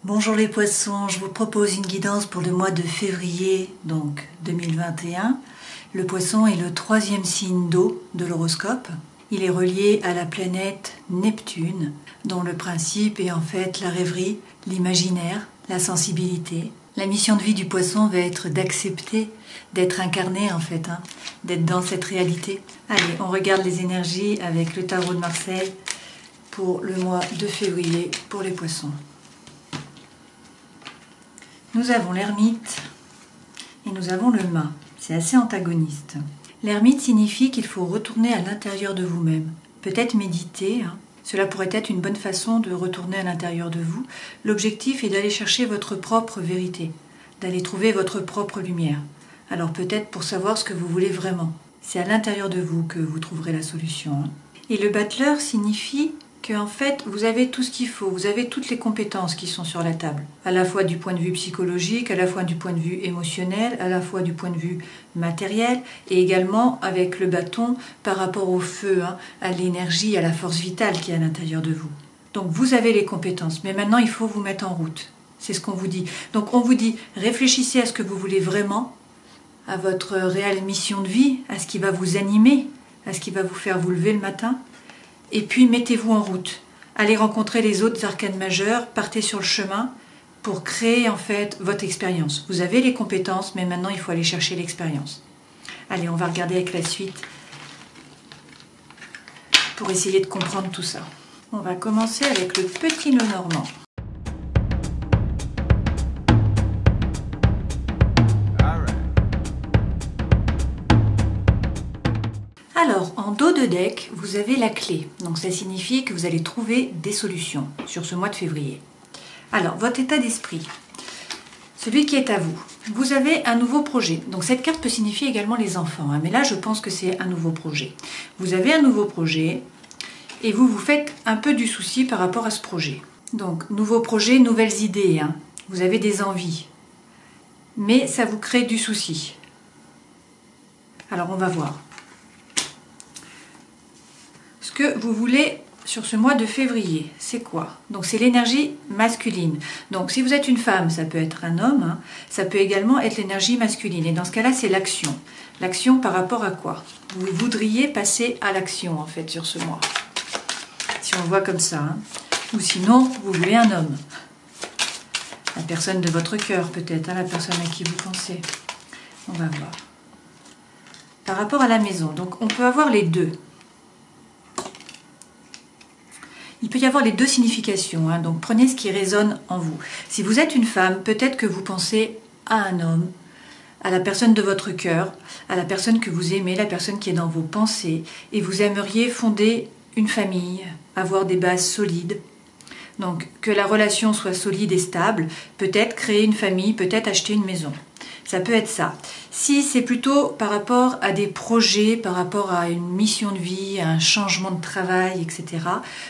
Bonjour les poissons, je vous propose une guidance pour le mois de février, donc 2021. Le poisson est le 3e signe d'eau de l'horoscope. Il est relié à la planète Neptune, dont le principe est en fait la rêverie, l'imaginaire, la sensibilité. La mission de vie du poisson va être d'accepter, d'être incarné en fait, d'être dans cette réalité. Allez, on regarde les énergies avec le tarot de Marseille pour le mois de février pour les poissons. Nous avons l'ermite et nous avons le mât. C'est assez antagoniste. L'ermite signifie qu'il faut retourner à l'intérieur de vous-même. Peut-être méditer, Cela pourrait être une bonne façon de retourner à l'intérieur de vous. L'objectif est d'aller chercher votre propre vérité, d'aller trouver votre propre lumière. Alors peut-être pour savoir ce que vous voulez vraiment. C'est à l'intérieur de vous que vous trouverez la solution. Et le battleur signifie qu'en fait, vous avez tout ce qu'il faut, vous avez toutes les compétences qui sont sur la table, à la fois du point de vue psychologique, à la fois du point de vue émotionnel, à la fois du point de vue matériel, et également avec le bâton par rapport au feu, à l'énergie, à la force vitale qui est à l'intérieur de vous. Donc vous avez les compétences, mais maintenant il faut vous mettre en route. C'est ce qu'on vous dit. Donc on vous dit, réfléchissez à ce que vous voulez vraiment, à votre réelle mission de vie, à ce qui va vous animer, à ce qui va vous faire vous lever le matin. Et puis mettez-vous en route. Allez rencontrer les autres arcanes majeurs, partez sur le chemin pour créer en fait votre expérience. Vous avez les compétences, mais maintenant il faut aller chercher l'expérience. Allez, on va regarder avec la suite pour essayer de comprendre tout ça. On va commencer avec le petit nœud normand. Alors, en dos de deck, vous avez la clé. Donc ça signifie que vous allez trouver des solutions sur ce mois de février. Alors, votre état d'esprit, celui qui est à vous. Vous avez un nouveau projet. Donc cette carte peut signifier également les enfants. Mais là, je pense que c'est un nouveau projet. Vous avez un nouveau projet et vous vous faites un peu du souci par rapport à ce projet. Donc, nouveau projet, nouvelles idées. Vous avez des envies. Mais ça vous crée du souci. Alors, on va voir. Ce que vous voulez sur ce mois de février, c'est quoi? Donc c'est l'énergie masculine. Donc si vous êtes une femme, ça peut être un homme, ça peut également être l'énergie masculine. Et dans ce cas-là, c'est l'action. L'action par rapport à quoi? Vous voudriez passer à l'action en fait sur ce mois. Si on le voit comme ça. Ou sinon, vous voulez un homme. La personne de votre cœur peut-être, la personne à qui vous pensez. On va voir. Par rapport à la maison, donc on peut avoir les deux. Il peut y avoir les deux significations, donc prenez ce qui résonne en vous. Si vous êtes une femme, peut-être que vous pensez à un homme, à la personne de votre cœur, à la personne que vous aimez, la personne qui est dans vos pensées, et vous aimeriez fonder une famille, avoir des bases solides. Donc que la relation soit solide et stable, peut-être créer une famille, peut-être acheter une maison. Ça peut être ça. Si c'est plutôt par rapport à des projets, par rapport à une mission de vie, à un changement de travail, etc.,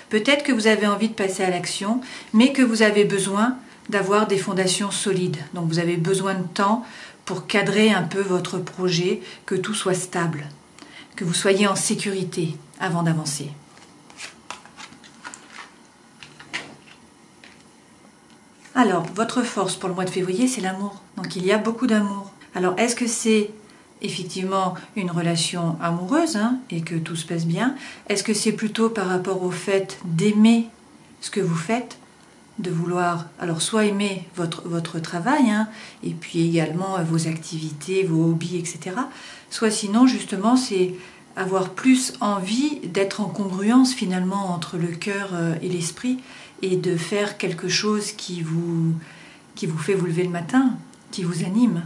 peut-être que vous avez envie de passer à l'action, mais que vous avez besoin d'avoir des fondations solides. Donc vous avez besoin de temps pour cadrer un peu votre projet, que tout soit stable, que vous soyez en sécurité avant d'avancer. Alors, votre force pour le mois de février, c'est l'amour. Donc, il y a beaucoup d'amour. Alors, est-ce que c'est effectivement une relation amoureuse et que tout se passe bien? Est-ce que c'est plutôt par rapport au fait d'aimer ce que vous faites, de vouloir, alors, soit aimer votre travail, et puis également vos activités, vos hobbies, etc. Soit sinon, justement, c'est avoir plus envie d'être en congruence finalement entre le cœur et l'esprit, et de faire quelque chose qui vous fait vous lever le matin, qui vous anime.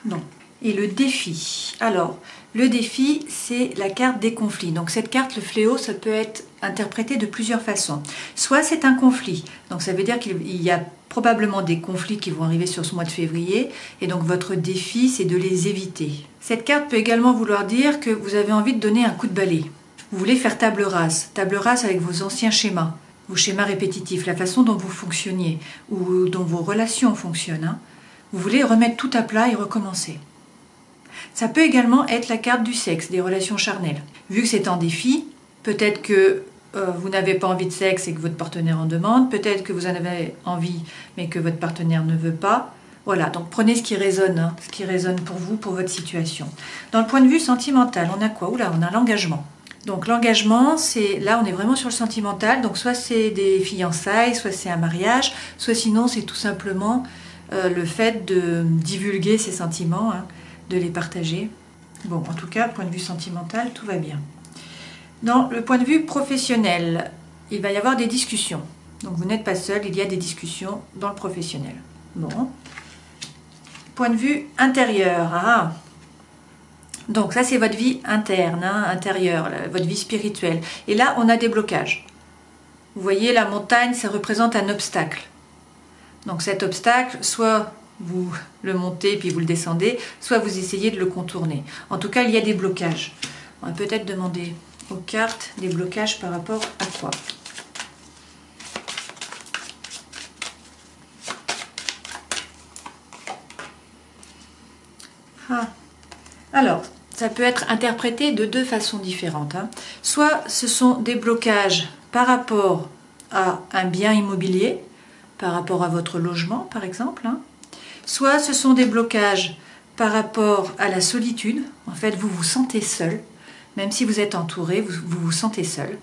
Non. Et le défi. Alors, le défi, c'est la carte des conflits. Donc cette carte, le fléau, ça peut être interprété de plusieurs façons. Soit c'est un conflit, donc ça veut dire qu'il y a probablement des conflits qui vont arriver sur ce mois de février, et donc votre défi, c'est de les éviter. Cette carte peut également vouloir dire que vous avez envie de donner un coup de balai. Vous voulez faire table rase avec vos anciens schémas, vos schémas répétitifs, la façon dont vous fonctionniez ou dont vos relations fonctionnent. Vous voulez remettre tout à plat et recommencer. Ça peut également être la carte du sexe, des relations charnelles. Vu que c'est en défi, peut-être que vous n'avez pas envie de sexe et que votre partenaire en demande. Peut-être que vous en avez envie mais que votre partenaire ne veut pas. Voilà, donc prenez ce qui résonne, hein, ce qui résonne pour vous, pour votre situation. Dans le point de vue sentimental, on a quoi? Oula, on a l'engagement. Donc l'engagement, c'est là on est vraiment sur le sentimental, donc soit c'est des fiançailles, soit c'est un mariage, soit sinon c'est tout simplement le fait de divulguer ses sentiments, hein, de les partager. Bon, en tout cas, point de vue sentimental, tout va bien. Dans le point de vue professionnel, il va y avoir des discussions. Donc vous n'êtes pas seul, il y a des discussions dans le professionnel. Bon. Point de vue intérieur. Ah. Donc ça c'est votre vie interne, hein, intérieure, votre vie spirituelle. Et là on a des blocages. Vous voyez la montagne, ça représente un obstacle. Donc cet obstacle, soit vous le montez puis vous le descendez, soit vous essayez de le contourner. En tout cas il y a des blocages. On va peut-être demander aux cartes des blocages par rapport à quoi? Ah. Alors, ça peut être interprété de deux façons différentes, hein. Soit ce sont des blocages par rapport à un bien immobilier, par rapport à votre logement par exemple, hein. Soit ce sont des blocages par rapport à la solitude. En fait, vous vous sentez seul, même si vous êtes entouré, vous vous sentez seul.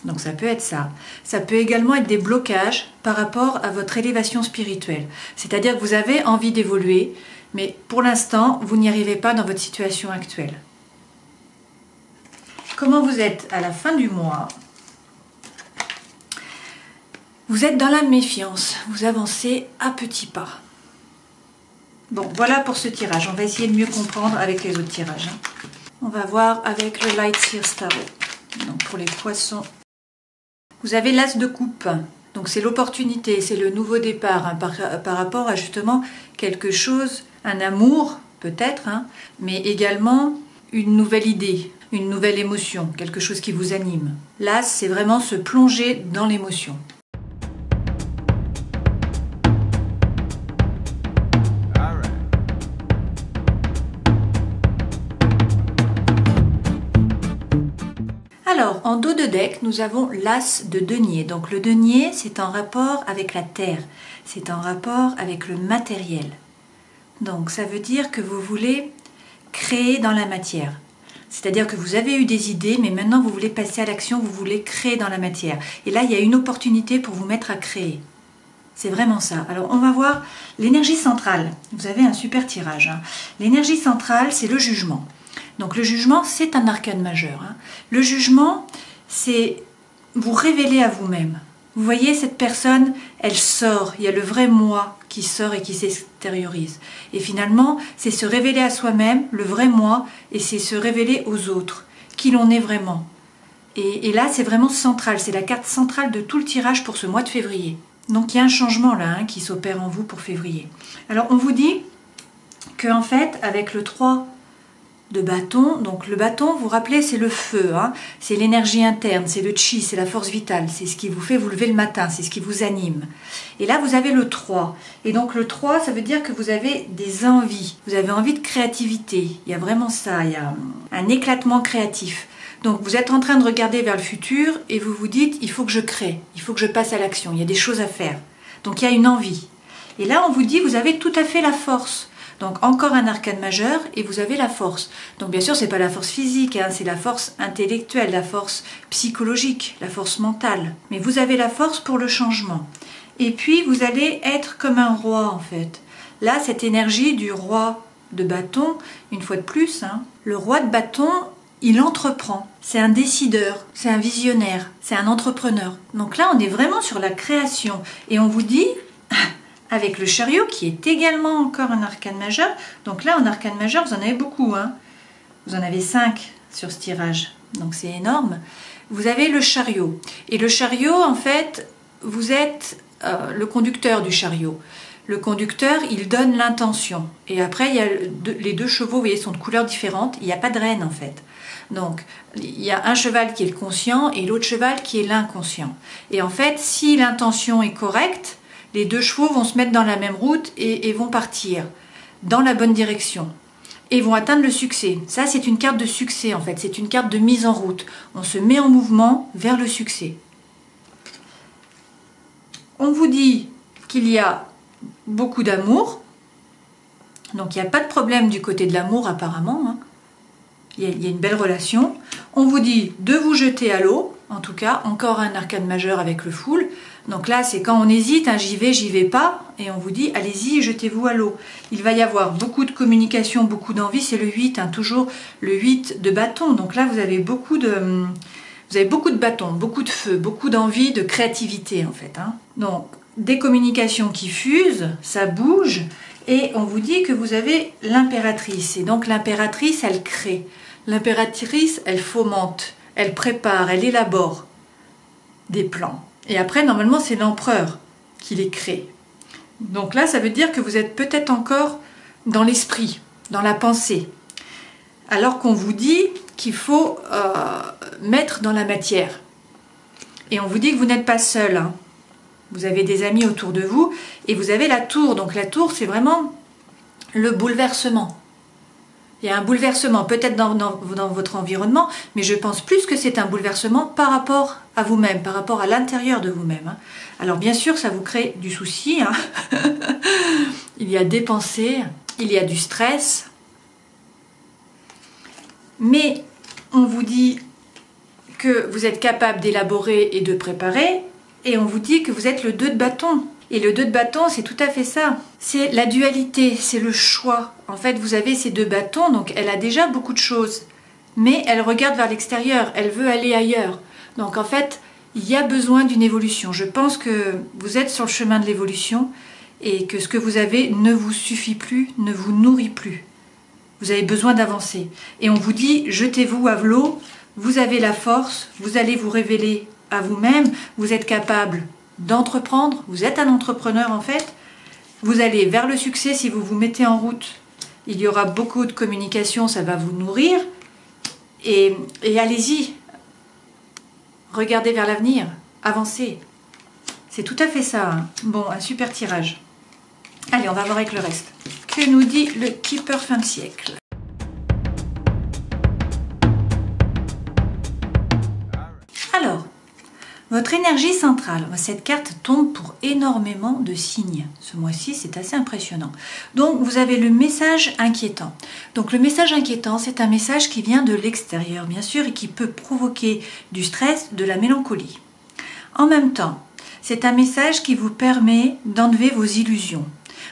Donc ça peut être ça. Ça peut également être des blocages par rapport à votre élévation spirituelle. C'est-à-dire que vous avez envie d'évoluer, mais pour l'instant, vous n'y arrivez pas dans votre situation actuelle. Comment vous êtes à la fin du mois? Vous êtes dans la méfiance, vous avancez à petits pas. Bon, voilà pour ce tirage. On va essayer de mieux comprendre avec les autres tirages, hein. On va voir avec le Light Seers Tarot. Donc pour les poissons, vous avez l'As de coupe. Donc c'est l'opportunité, c'est le nouveau départ, hein, par rapport à justement quelque chose, un amour peut-être, hein, mais également une nouvelle idée, une nouvelle émotion, quelque chose qui vous anime. L'As, c'est vraiment se plonger dans l'émotion. Alors, en dos de deck, nous avons l'As de denier. Donc le denier, c'est en rapport avec la terre, c'est en rapport avec le matériel. Donc ça veut dire que vous voulez créer dans la matière. C'est-à-dire que vous avez eu des idées, mais maintenant vous voulez passer à l'action, vous voulez créer dans la matière. Et là, il y a une opportunité pour vous mettre à créer. C'est vraiment ça. Alors, on va voir l'énergie centrale. Vous avez un super tirage, hein. L'énergie centrale, c'est le jugement. Donc le jugement, c'est un arcane majeur, hein. Le jugement, c'est vous révéler à vous-même. Vous voyez, cette personne, elle sort. Il y a le vrai moi qui sort et qui s'extériorise. Et finalement, c'est se révéler à soi-même, le vrai moi, et c'est se révéler aux autres, qui l'on est vraiment. Et là, c'est vraiment central. C'est la carte centrale de tout le tirage pour ce mois de février. Donc il y a un changement là, hein, qui s'opère en vous pour février. Alors on vous dit qu'en fait, avec le 3 de bâton, donc le bâton, vous vous rappelez, c'est le feu, hein, c'est l'énergie interne, c'est le chi, c'est la force vitale, c'est ce qui vous fait vous lever le matin, c'est ce qui vous anime. Et là, vous avez le 3. Et donc le 3, ça veut dire que vous avez des envies, vous avez envie de créativité. Il y a vraiment ça, il y a un éclatement créatif. Donc vous êtes en train de regarder vers le futur et vous vous dites, il faut que je crée, il faut que je passe à l'action, il y a des choses à faire. Donc il y a une envie. Et là, on vous dit, vous avez tout à fait la force. Donc encore un arcane majeur et vous avez la force. Donc bien sûr, c'est pas la force physique, hein, c'est la force intellectuelle, la force psychologique, la force mentale. Mais vous avez la force pour le changement. Et puis vous allez être comme un roi en fait. Là, cette énergie du roi de bâton, une fois de plus, hein, le roi de bâton, il entreprend. C'est un décideur, c'est un visionnaire, c'est un entrepreneur. Donc là, on est vraiment sur la création. Et on vous dit, avec le chariot, qui est également encore un arcane majeur. Donc là, en arcane majeur, vous en avez beaucoup, hein. Vous en avez 5 sur ce tirage. Donc c'est énorme. Vous avez le chariot. Et le chariot, en fait, vous êtes le conducteur du chariot. Le conducteur, il donne l'intention. Et après, il y a les deux chevaux, vous voyez, sont de couleurs différentes. Il n'y a pas de reine, en fait. Donc, il y a un cheval qui est le conscient et l'autre cheval qui est l'inconscient. Et en fait, si l'intention est correcte, les deux chevaux vont se mettre dans la même route et vont partir dans la bonne direction. et vont atteindre le succès. Ça, c'est une carte de succès en fait, c'est une carte de mise en route. On se met en mouvement vers le succès. On vous dit qu'il y a beaucoup d'amour, donc il n'y a pas de problème du côté de l'amour apparemment, hein. Il y a une belle relation. On vous dit de vous jeter à l'eau, en tout cas, encore un arcane majeur avec le full. Donc là, c'est quand on hésite, hein, j'y vais pas, et on vous dit, allez-y, jetez-vous à l'eau. Il va y avoir beaucoup de communication, beaucoup d'envie, c'est le 8, hein, toujours le 8 de bâton. Donc là, vous avez beaucoup de bâtons, beaucoup de feu, beaucoup d'envie, de créativité en fait, hein. Donc, des communications qui fusent, ça bouge, et on vous dit que vous avez l'impératrice. Et donc l'impératrice, elle crée. L'impératrice, elle fomente, elle prépare, elle élabore des plans. Et après, normalement, c'est l'empereur qui les crée. Donc là, ça veut dire que vous êtes peut-être encore dans l'esprit, dans la pensée. Alors qu'on vous dit qu'il faut mettre dans la matière. Et on vous dit que vous n'êtes pas seul, hein. Vous avez des amis autour de vous et vous avez la tour. Donc la tour, c'est vraiment le bouleversement. Il y a un bouleversement peut-être dans votre environnement, mais je pense plus que c'est un bouleversement par rapport à vous-même, par rapport à l'intérieur de vous-même, hein. Alors bien sûr, ça vous crée du souci, hein. Il y a des pensées, il y a du stress, mais on vous dit que vous êtes capable d'élaborer et de préparer, et on vous dit que vous êtes le 2 de bâton. Et le 2 de bâton, c'est tout à fait ça. C'est la dualité, c'est le choix. En fait, vous avez ces 2 bâtons, donc elle a déjà beaucoup de choses. Mais elle regarde vers l'extérieur, elle veut aller ailleurs. Donc en fait, il y a besoin d'une évolution. Je pense que vous êtes sur le chemin de l'évolution et que ce que vous avez ne vous suffit plus, ne vous nourrit plus. Vous avez besoin d'avancer. Et on vous dit, jetez-vous à l'eau, vous avez la force, vous allez vous révéler à vous-même, vous êtes capable d'entreprendre, vous êtes un entrepreneur en fait, vous allez vers le succès si vous vous mettez en route. Il y aura beaucoup de communication, ça va vous nourrir, et allez-y, regardez vers l'avenir, avancez. C'est tout à fait ça, hein. Bon, un super tirage. Allez, on va voir avec le reste. Que nous dit le Keeper fin de siècle? Alors, votre énergie centrale, cette carte tombe pour énormément de signes. Ce mois-ci, c'est assez impressionnant. Donc, vous avez le message inquiétant. Donc, le message inquiétant, c'est un message qui vient de l'extérieur, bien sûr, et qui peut provoquer du stress, de la mélancolie. En même temps, c'est un message qui vous permet d'enlever vos illusions.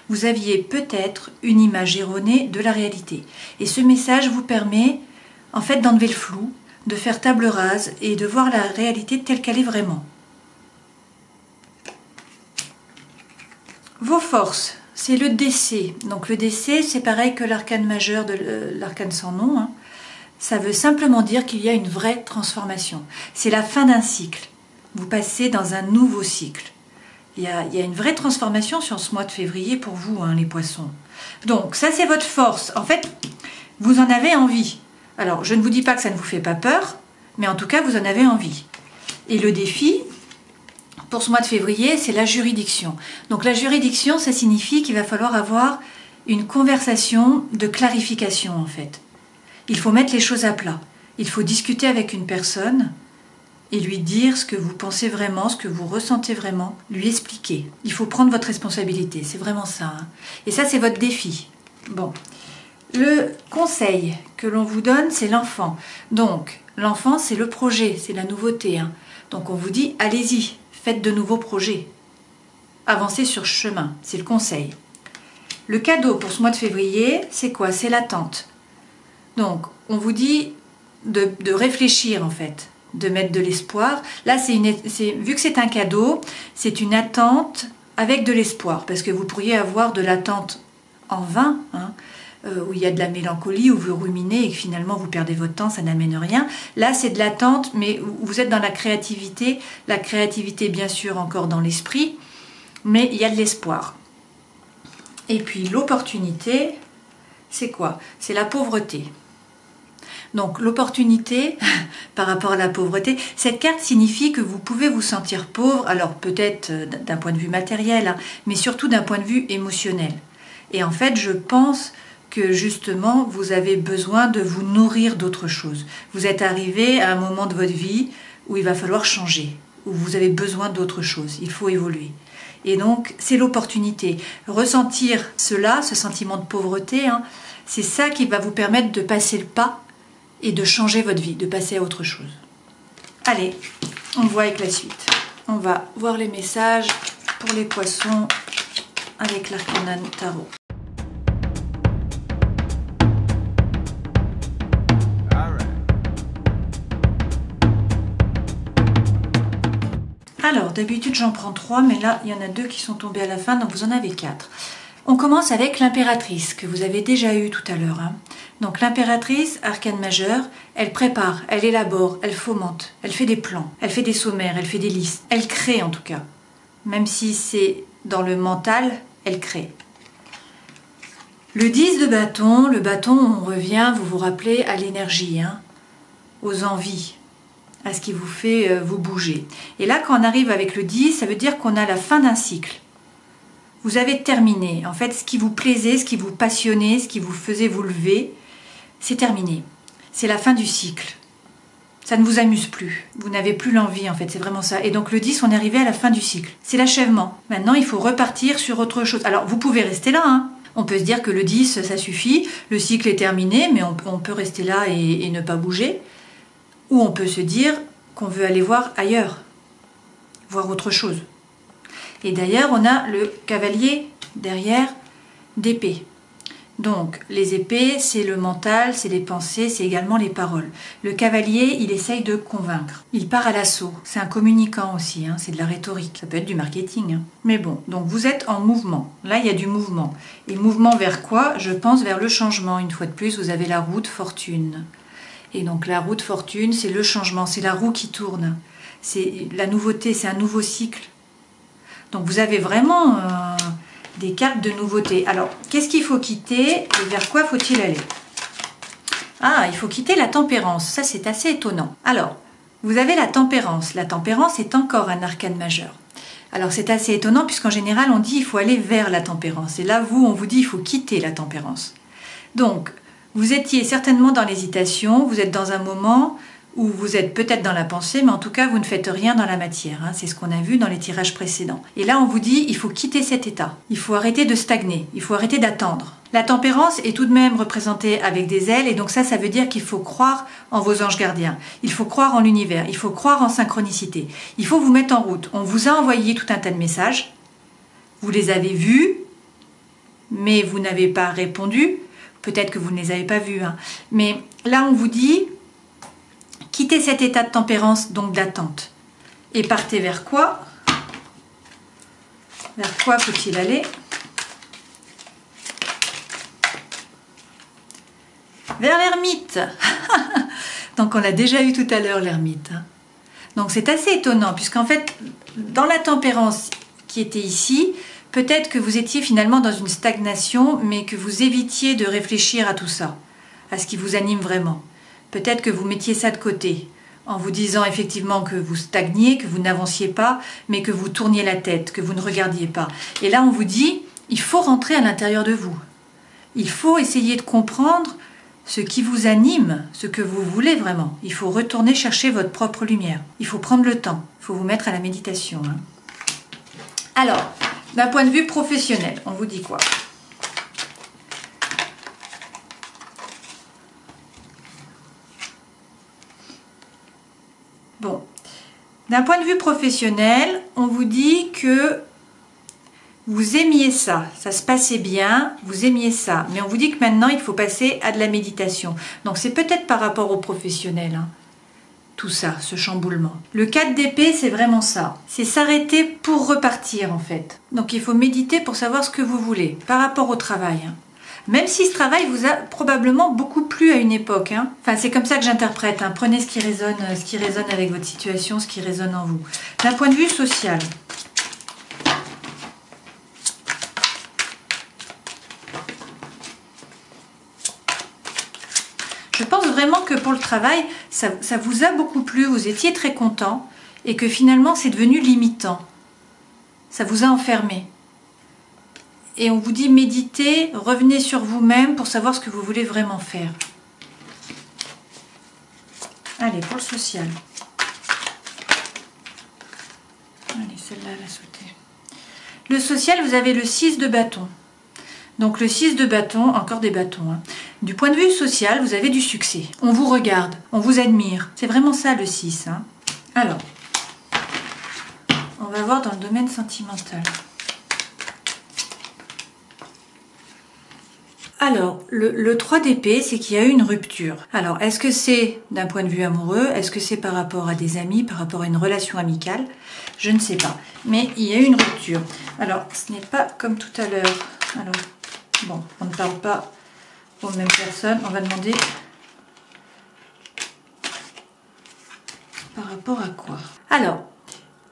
Vous aviez peut-être une image erronée de la réalité. Et ce message vous permet, en fait, d'enlever le flou, de faire table rase et de voir la réalité telle qu'elle est vraiment. Vos forces, c'est le décès. Donc le décès, c'est pareil que l'arcane majeur de l'arcane sans nom, hein. Ça veut simplement dire qu'il y a une vraie transformation. C'est la fin d'un cycle. Vous passez dans un nouveau cycle. Il y a une vraie transformation sur ce mois de février pour vous, hein, les poissons. Donc ça, c'est votre force. En fait, vous en avez envie. Alors, je ne vous dis pas que ça ne vous fait pas peur, mais en tout cas, vous en avez envie. Et le défi, pour ce mois de février, c'est la juridiction. Donc la juridiction, ça signifie qu'il va falloir avoir une conversation de clarification, en fait. Il faut mettre les choses à plat. Il faut discuter avec une personne et lui dire ce que vous pensez vraiment, ce que vous ressentez vraiment, lui expliquer. Il faut prendre votre responsabilité, c'est vraiment ça, hein. Et ça, c'est votre défi. Bon. Le conseil que l'on vous donne, c'est l'enfant. Donc, l'enfant, c'est le projet, c'est la nouveauté, hein. Donc, on vous dit, allez-y, faites de nouveaux projets. Avancez sur ce chemin, c'est le conseil. Le cadeau pour ce mois de février, c'est quoi? C'est l'attente. Donc, on vous dit de réfléchir, en fait, de mettre de l'espoir. Là, vu que c'est un cadeau, c'est une attente avec de l'espoir, parce que vous pourriez avoir de l'attente en vain, hein, où il y a de la mélancolie, où vous ruminez et que finalement vous perdez votre temps, ça n'amène rien. Là, c'est de l'attente, mais vous êtes dans la créativité bien sûr encore dans l'esprit, mais il y a de l'espoir. Et puis l'opportunité, c'est quoi? C'est la pauvreté. Donc l'opportunité par rapport à la pauvreté, cette carte signifie que vous pouvez vous sentir pauvre, alors peut-être d'un point de vue matériel, hein, mais surtout d'un point de vue émotionnel. Et en fait, je pense que justement vous avez besoin de vous nourrir d'autre chose. Vous êtes arrivé à un moment de votre vie où il va falloir changer, où vous avez besoin d'autre chose, il faut évoluer. Et donc c'est l'opportunité. Ressentir cela, ce sentiment de pauvreté, c'est ça qui va vous permettre de passer le pas et de changer votre vie, de passer à autre chose. Allez, on voit avec la suite. On va voir les messages pour les poissons avec l'Arcanan Tarot. Alors, d'habitude j'en prends 3, mais là il y en a 2 qui sont tombés à la fin, donc vous en avez 4. On commence avec l'impératrice, que vous avez déjà eu tout à l'heure. Donc l'impératrice, arcane majeur, elle prépare, elle élabore, elle fomente, elle fait des plans, elle fait des sommaires, elle fait des listes. Elle crée en tout cas. Même si c'est dans le mental, elle crée. Le 10 de bâton, le bâton, on revient, vous vous rappelez, à l'énergie, aux envies, à ce qui vous fait vous bouger. Et là, quand on arrive avec le 10, ça veut dire qu'on a la fin d'un cycle. Vous avez terminé. En fait, ce qui vous plaisait, ce qui vous passionnait, ce qui vous faisait vous lever, c'est terminé. C'est la fin du cycle. Ça ne vous amuse plus. Vous n'avez plus l'envie, en fait. C'est vraiment ça. Et donc, le 10, on est arrivé à la fin du cycle. C'est l'achèvement. Maintenant, il faut repartir sur autre chose. Alors, vous pouvez rester là, On peut se dire que le 10, ça suffit. Le cycle est terminé, mais on peut rester là et ne pas bouger. Ou on peut se dire qu'on veut aller voir ailleurs. Voir autre chose. Et d'ailleurs, on a le cavalier derrière d'épée. Donc, les épées, c'est le mental, c'est les pensées, c'est également les paroles. Le cavalier, il essaye de convaincre. Il part à l'assaut. C'est un communicant aussi, c'est de la rhétorique. Ça peut être du marketing. Mais bon, donc vous êtes en mouvement. Là, il y a du mouvement. Et mouvement vers quoi? Je pense vers le changement. Une fois de plus, vous avez la roue de fortune. Et donc, la roue de fortune, c'est le changement. C'est la roue qui tourne. C'est la nouveauté, c'est un nouveau cycle. Donc vous avez vraiment des cartes de nouveauté. Alors, qu'est-ce qu'il faut quitter et vers quoi faut-il aller? Ah, il faut quitter la tempérance. Ça, c'est assez étonnant. Alors, vous avez la tempérance. La tempérance est encore un arcane majeur. Alors, c'est assez étonnant puisqu'en général, on dit il faut aller vers la tempérance. Et là, vous, on vous dit il faut quitter la tempérance. Donc, vous étiez certainement dans l'hésitation. Vous êtes dans un moment où vous êtes peut-être dans la pensée, mais en tout cas, vous ne faites rien dans la matière. C'est ce qu'on a vu dans les tirages précédents. Et là, on vous dit, il faut quitter cet état. Il faut arrêter de stagner. Il faut arrêter d'attendre. La tempérance est tout de même représentée avec des ailes, et donc ça veut dire qu'il faut croire en vos anges gardiens. Il faut croire en l'univers. Il faut croire en synchronicité. Il faut vous mettre en route. On vous a envoyé tout un tas de messages. Vous les avez vus, mais vous n'avez pas répondu. Peut-être que vous ne les avez pas vus. Mais là, on vous dit... quittez cet état de tempérance, donc d'attente. Et partez vers quoi? Vers quoi faut-il aller? Vers l'ermite. Donc on l'a déjà eu tout à l'heure, l'ermite. Donc c'est assez étonnant, puisqu'en fait, dans la tempérance qui était ici, peut-être que vous étiez finalement dans une stagnation, mais que vous évitiez de réfléchir à tout ça, à ce qui vous anime vraiment. Peut-être que vous mettiez ça de côté, en vous disant effectivement que vous stagniez, que vous n'avanciez pas, mais que vous tourniez la tête, que vous ne regardiez pas. Et là, on vous dit, il faut rentrer à l'intérieur de vous. Il faut essayer de comprendre ce qui vous anime, ce que vous voulez vraiment. Il faut retourner chercher votre propre lumière. Il faut prendre le temps. Il faut vous mettre à la méditation. Alors, d'un point de vue professionnel, on vous dit quoi ? Bon, d'un point de vue professionnel, on vous dit que vous aimiez ça, ça se passait bien, vous aimiez ça, mais on vous dit que maintenant il faut passer à de la méditation. Donc c'est peut-être par rapport au professionnel, tout ça, ce chamboulement. Le 4 d'épée, c'est vraiment ça, c'est s'arrêter pour repartir en fait. Donc il faut méditer pour savoir ce que vous voulez, par rapport au travail. Même si ce travail vous a probablement beaucoup plu à une époque. Enfin, c'est comme ça que j'interprète. Prenez ce qui résonne avec votre situation, ce qui résonne en vous. D'un point de vue social. Je pense vraiment que pour le travail, ça vous a beaucoup plu, vous étiez très content, et que finalement c'est devenu limitant. Ça vous a enfermé. Et on vous dit méditez, revenez sur vous-même pour savoir ce que vous voulez vraiment faire. Allez, pour le social. Allez, celle-là, elle a sauté. Le social, vous avez le 6 de bâton. Donc le 6 de bâton, encore des bâtons. Hein. Du point de vue social, vous avez du succès. On vous regarde, on vous admire. C'est vraiment ça le 6. Hein. Alors, on va voir dans le domaine sentimental. Alors, le 3 d'épée, c'est qu'il y a eu une rupture. Alors, est-ce que c'est d'un point de vue amoureux? Est-ce que c'est par rapport à des amis, par rapport à une relation amicale? Je ne sais pas. Mais il y a eu une rupture. Alors, ce n'est pas comme tout à l'heure. Alors, bon, on ne parle pas aux mêmes personnes. On va demander par rapport à quoi? Alors,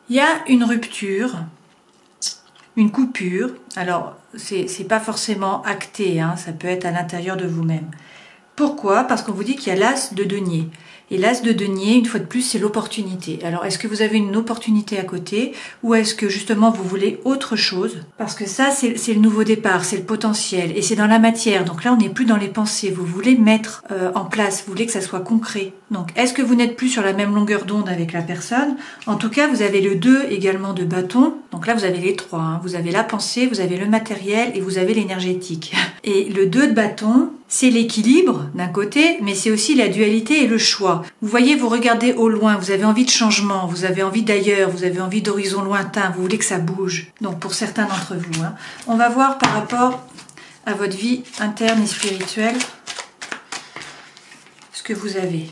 il y a une rupture. Une coupure, alors c'est pas forcément acté, hein, ça peut être à l'intérieur de vous-même. Pourquoi? Parce qu'on vous dit qu'il y a l'as de denier. Et l'as de denier, une fois de plus, c'est l'opportunité. Alors, est-ce que vous avez une opportunité à côté ou est-ce que justement vous voulez autre chose? Parce que ça, c'est le nouveau départ, c'est le potentiel et c'est dans la matière. Donc là, on n'est plus dans les pensées. Vous voulez mettre en place, vous voulez que ça soit concret. Donc, est-ce que vous n'êtes plus sur la même longueur d'onde avec la personne? En tout cas, vous avez le 2 également de bâton. Donc là, vous avez les 3. Hein. Vous avez la pensée, vous avez le matériel et vous avez l'énergétique. Et le 2 de bâton, c'est l'équilibre d'un côté, mais c'est aussi la dualité et le choix. Vous voyez, vous regardez au loin, vous avez envie de changement, vous avez envie d'ailleurs, vous avez envie d'horizons lointains, vous voulez que ça bouge. Donc pour certains d'entre vous, hein. On va voir par rapport à votre vie interne et spirituelle ce que vous avez.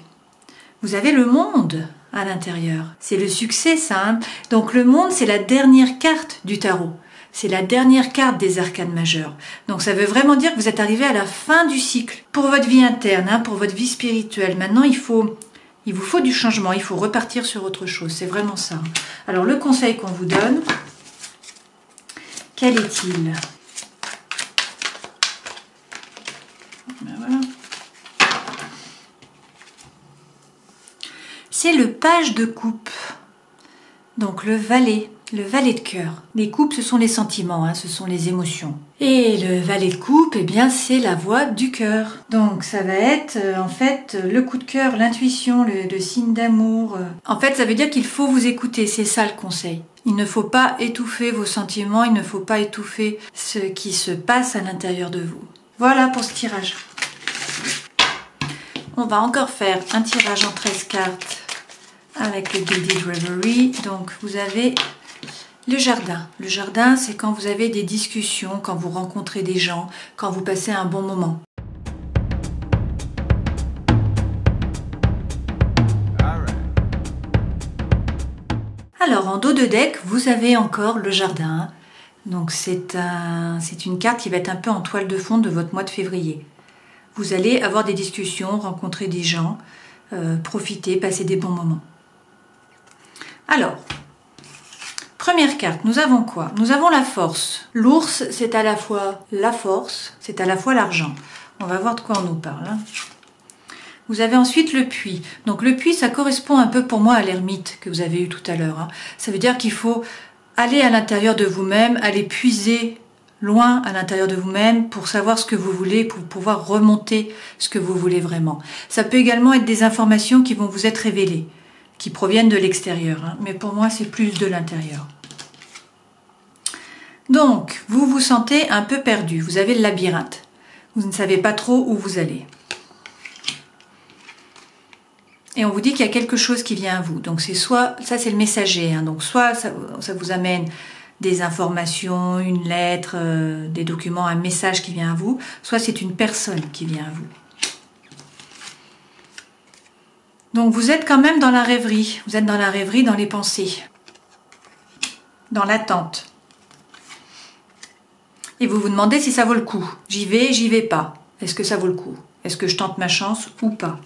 Vous avez le monde à l'intérieur. C'est le succès, ça. Hein. Donc le monde, c'est la dernière carte du tarot. C'est la dernière carte des arcanes majeures. Donc ça veut vraiment dire que vous êtes arrivé à la fin du cycle. Pour votre vie interne, hein, pour votre vie spirituelle, maintenant il vous faut du changement, il faut repartir sur autre chose. C'est vraiment ça. Alors le conseil qu'on vous donne, quel est-il? Ben voilà. C'est le page de coupe. Donc le valet de cœur. Les coupes, ce sont les sentiments, hein, ce sont les émotions. Et le valet de coupe, eh bien, c'est la voix du cœur. Donc ça va être en fait le coup de cœur, l'intuition, le signe d'amour. En fait, ça veut dire qu'il faut vous écouter, c'est ça le conseil. Il ne faut pas étouffer vos sentiments, il ne faut pas étouffer ce qui se passe à l'intérieur de vous. Voilà pour ce tirage. On va encore faire un tirage en 13 cartes avec le Gilded Reverie. Donc vous avez le jardin. Le jardin, c'est quand vous avez des discussions, quand vous rencontrez des gens, quand vous passez un bon moment. Alors en dos de deck, vous avez encore le jardin. Donc c'est une carte qui va être un peu en toile de fond de votre mois de février. Vous allez avoir des discussions, rencontrer des gens, profiter, passer des bons moments. Alors, première carte, nous avons quoi? Nous avons la force. L'ours, c'est à la fois la force, c'est à la fois l'argent. On va voir de quoi on nous parle. Hein. Vous avez ensuite le puits. Donc le puits, ça correspond un peu pour moi à l'ermite que vous avez eu tout à l'heure. Hein. Ça veut dire qu'il faut aller à l'intérieur de vous-même, aller puiser loin à l'intérieur de vous-même pour savoir ce que vous voulez, pour pouvoir remonter ce que vous voulez vraiment. Ça peut également être des informations qui vont vous être révélées, qui proviennent de l'extérieur. Hein. Mais pour moi, c'est plus de l'intérieur. Donc, vous vous sentez un peu perdu. Vous avez le labyrinthe. Vous ne savez pas trop où vous allez. Et on vous dit qu'il y a quelque chose qui vient à vous. Donc c'est soit, ça c'est le messager, hein, donc soit ça vous amène des informations, une lettre, des documents, un message qui vient à vous, soit c'est une personne qui vient à vous. Donc vous êtes quand même dans la rêverie, vous êtes dans la rêverie, dans les pensées, dans l'attente. Et vous vous demandez si ça vaut le coup. J'y vais pas. Est-ce que ça vaut le coup? Est-ce que je tente ma chance ou pas?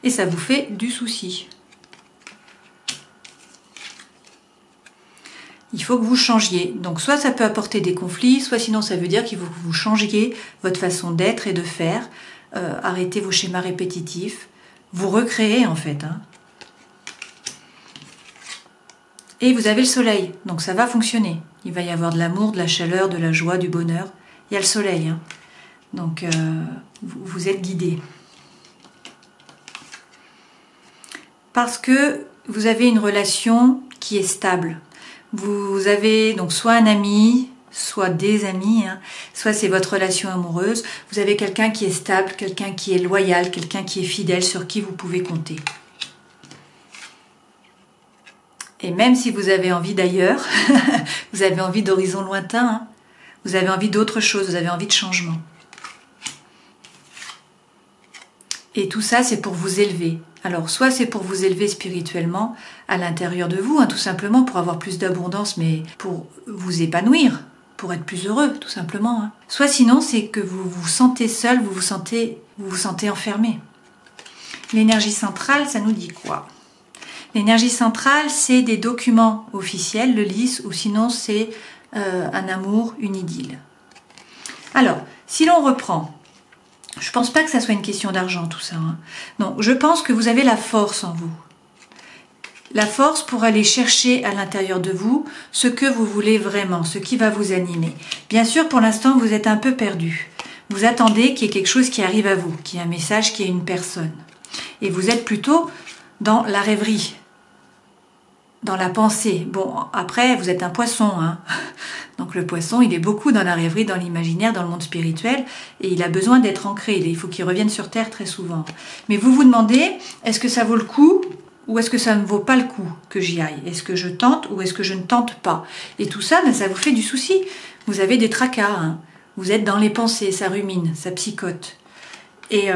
Et ça vous fait du souci. Il faut que vous changiez. Donc soit ça peut apporter des conflits, soit sinon ça veut dire qu'il faut que vous changiez votre façon d'être et de faire, arrêtez vos schémas répétitifs, vous recréez en fait. Hein. Et vous avez le soleil, donc ça va fonctionner. Il va y avoir de l'amour, de la chaleur, de la joie, du bonheur. Il y a le soleil, hein. Donc vous êtes guidé. Parce que vous avez une relation qui est stable. Vous avez donc soit un ami, soit des amis, hein, soit c'est votre relation amoureuse. Vous avez quelqu'un qui est stable, quelqu'un qui est loyal, quelqu'un qui est fidèle, sur qui vous pouvez compter. Et même si vous avez envie d'ailleurs, vous avez envie d'horizons lointains, hein, vous avez envie d'autre chose, vous avez envie de changement. Et tout ça, c'est pour vous élever. Alors, soit c'est pour vous élever spirituellement à l'intérieur de vous, hein, tout simplement pour avoir plus d'abondance, mais pour vous épanouir, pour être plus heureux, tout simplement. Hein. Soit sinon, c'est que vous vous sentez seul, vous vous sentez enfermé. L'énergie centrale, ça nous dit quoi? L'énergie centrale, c'est des documents officiels, le lys, ou sinon c'est un amour, une idylle. Alors, si l'on reprend, je ne pense pas que ça soit une question d'argent tout ça. Hein. Non, je pense que vous avez la force en vous. La force pour aller chercher à l'intérieur de vous ce que vous voulez vraiment, ce qui va vous animer. Bien sûr, pour l'instant, vous êtes un peu perdu. Vous attendez qu'il y ait quelque chose qui arrive à vous, qu'il y ait un message, qu'il y ait une personne. Et vous êtes plutôt dans la rêverie, dans la pensée. Bon, après, vous êtes un poisson, hein. Donc le poisson, il est beaucoup dans la rêverie, dans l'imaginaire, dans le monde spirituel, et il a besoin d'être ancré. Il faut qu'il revienne sur Terre très souvent. Mais vous vous demandez, est-ce que ça vaut le coup ou est-ce que ça ne vaut pas le coup que j'y aille? Est-ce que je tente ou est-ce que je ne tente pas? Et tout ça, ben, ça vous fait du souci. Vous avez des tracas, hein. Vous êtes dans les pensées, ça rumine, ça psychote. Et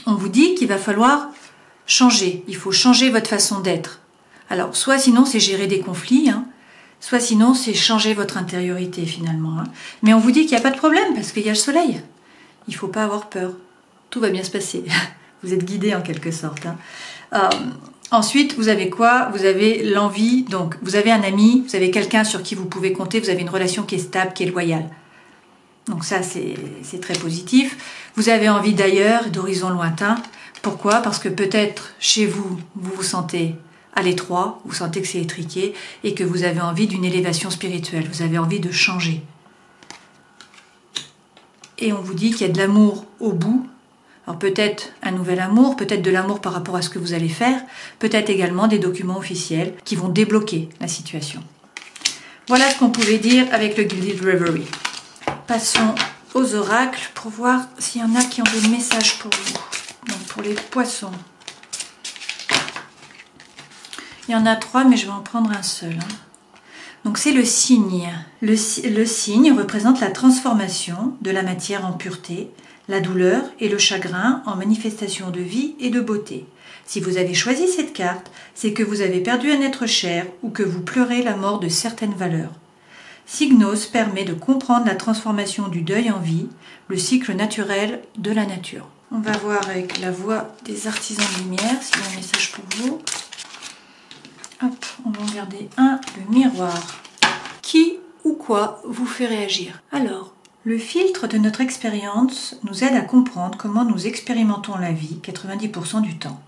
on vous dit qu'il va falloir changer. Il faut changer votre façon d'être. Alors, soit sinon, c'est gérer des conflits, hein. Soit sinon, c'est changer votre intériorité finalement. Hein. Mais on vous dit qu'il n'y a pas de problème parce qu'il y a le soleil. Il ne faut pas avoir peur. Tout va bien se passer. Vous êtes guidé en quelque sorte. Hein. Ensuite, vous avez quoi? Vous avez l'envie. Donc, vous avez un ami, vous avez quelqu'un sur qui vous pouvez compter, vous avez une relation qui est stable, qui est loyale. Donc ça, c'est très positif. Vous avez envie d'ailleurs, d'horizons lointains. Pourquoi? Parce que peut-être chez vous, vous vous sentez à l'étroit, vous sentez que c'est étriqué et que vous avez envie d'une élévation spirituelle, vous avez envie de changer. Et on vous dit qu'il y a de l'amour au bout. Alors peut-être un nouvel amour, peut-être de l'amour par rapport à ce que vous allez faire, peut-être également des documents officiels qui vont débloquer la situation. Voilà ce qu'on pouvait dire avec le Gilded Reverie. Passons aux oracles pour voir s'il y en a qui ont des messages pour vous. Donc pour les poissons. Il y en a 3, mais je vais en prendre un seul. Hein. Donc c'est le cygne. Le cygne représente la transformation de la matière en pureté, la douleur et le chagrin en manifestation de vie et de beauté. Si vous avez choisi cette carte, c'est que vous avez perdu un être cher ou que vous pleurez la mort de certaines valeurs. Cygnos permet de comprendre la transformation du deuil en vie, le cycle naturel de la nature. On va voir avec la voix des artisans de lumière s'il y a un message pour vous. Hop, on va en garder un, le miroir. Qui ou quoi vous fait réagir? Alors, le filtre de notre expérience nous aide à comprendre comment nous expérimentons la vie 90% du temps,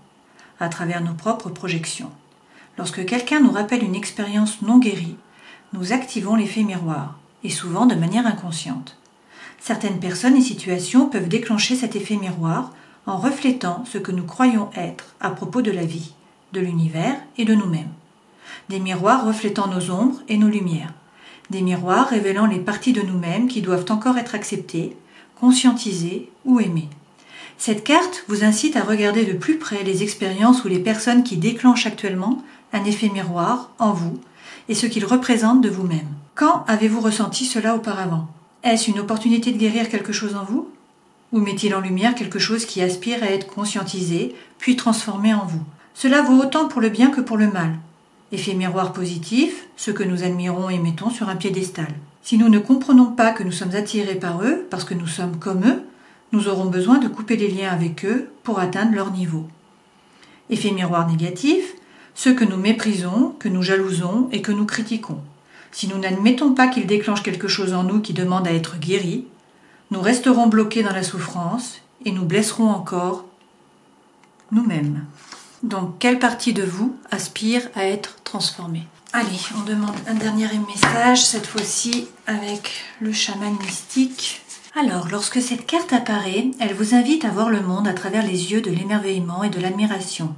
à travers nos propres projections. Lorsque quelqu'un nous rappelle une expérience non guérie, nous activons l'effet miroir, et souvent de manière inconsciente. Certaines personnes et situations peuvent déclencher cet effet miroir en reflétant ce que nous croyons être à propos de la vie, de l'univers et de nous-mêmes. Des miroirs reflétant nos ombres et nos lumières. Des miroirs révélant les parties de nous-mêmes qui doivent encore être acceptées, conscientisées ou aimées. Cette carte vous incite à regarder de plus près les expériences ou les personnes qui déclenchent actuellement un effet miroir en vous et ce qu'ils représentent de vous-même. Quand avez-vous ressenti cela auparavant? Est-ce une opportunité de guérir quelque chose en vous? Ou met-il en lumière quelque chose qui aspire à être conscientisé, puis transformé en vous? Cela vaut autant pour le bien que pour le mal. Effet miroir positif, ceux que nous admirons et mettons sur un piédestal. Si nous ne comprenons pas que nous sommes attirés par eux, parce que nous sommes comme eux, nous aurons besoin de couper les liens avec eux pour atteindre leur niveau. Effet miroir négatif, ceux que nous méprisons, que nous jalousons et que nous critiquons. Si nous n'admettons pas qu'ils déclenchent quelque chose en nous qui demande à être guéri, nous resterons bloqués dans la souffrance et nous blesserons encore nous-mêmes. Donc, quelle partie de vous aspire à être transformée? Allez, on demande un dernier message, cette fois-ci avec le chaman mystique. Alors, lorsque cette carte apparaît, elle vous invite à voir le monde à travers les yeux de l'émerveillement et de l'admiration,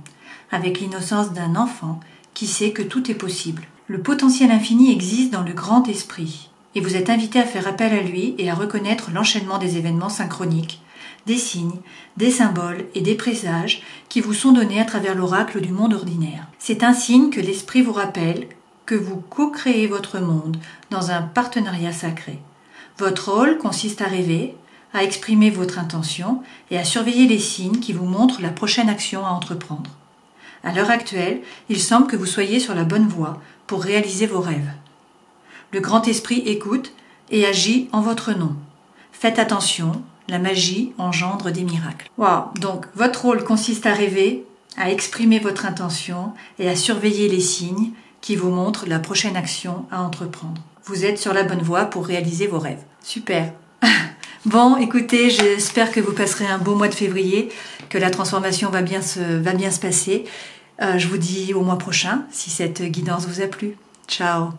avec l'innocence d'un enfant qui sait que tout est possible. Le potentiel infini existe dans le grand esprit, et vous êtes invité à faire appel à lui et à reconnaître l'enchaînement des événements synchroniques, des signes, des symboles et des présages qui vous sont donnés à travers l'oracle du monde ordinaire. C'est un signe que l'esprit vous rappelle que vous co-créez votre monde dans un partenariat sacré. Votre rôle consiste à rêver, à exprimer votre intention et à surveiller les signes qui vous montrent la prochaine action à entreprendre. À l'heure actuelle, il semble que vous soyez sur la bonne voie pour réaliser vos rêves. Le grand esprit écoute et agit en votre nom. Faites attention, la magie engendre des miracles. Wow. Donc, votre rôle consiste à rêver, à exprimer votre intention et à surveiller les signes qui vous montrent la prochaine action à entreprendre. Vous êtes sur la bonne voie pour réaliser vos rêves. Super. Bon, écoutez, j'espère que vous passerez un beau mois de février, que la transformation va bien se passer. Je vous dis au mois prochain, si cette guidance vous a plu. Ciao.